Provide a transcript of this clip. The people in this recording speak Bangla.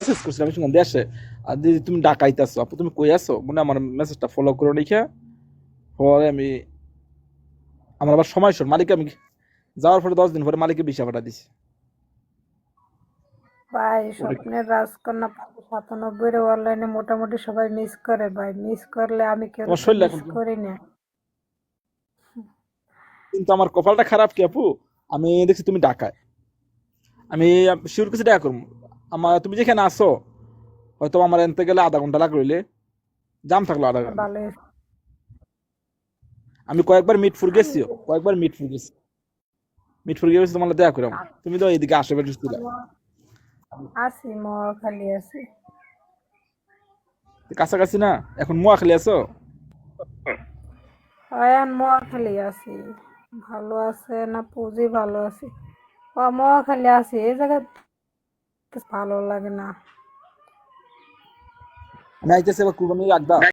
মেসেজ করছিলাম আমি শুনলাম দেশে আর দিদি তুমি ঢাকাইতেছো আপু তুমি কই আছো মনে হয় আমার মেসেজটা ফলো করো দেখে পরে আমি আমার আবার সময় শোন মালিক আমি যাওয়ার পরে 10 দিন পরে মালিককে ভিসা পাঠা দিছি ভাই ওরে স্বপ্নের রাজকন্যা 97 রে অনলাইনে মোটামুটি সবাই মিস করে ভাই, মিস করলে আমি কেউ তোমার তো শরীর মিস এখন করি না। কিন্তু আমার কপালটা খারাপ কি আপু আমি দেখছি তুমি ঢাকায় আমি শিওর কিছু দেখা করবো আমার তুমি যেখানে আসো হয়তো আমার এনতে গেলে আধা ঘন্টা লাগবে রইলে জাম থাকলো আধা ঘন্টা ভালো আমি কয়েকবার মিটফুর আমি গেছি কয়েকবার মিটফুর গেছি মিটফুর গেছি তোমার দেখা করাম তুমি তো এইদিকে আশেপাশে ছিল আছি, মহাখালী আছি। কাছাকাছি না এখন মোয়াখালী আছো এখন মহাখালী আছি। ভালো আছে না পুঁজি ভালো আছি? মহাখালী আছি, এই জায়গায় ভালো লাগে না। আমি আইতেছি এবার কুরবানি রাখবা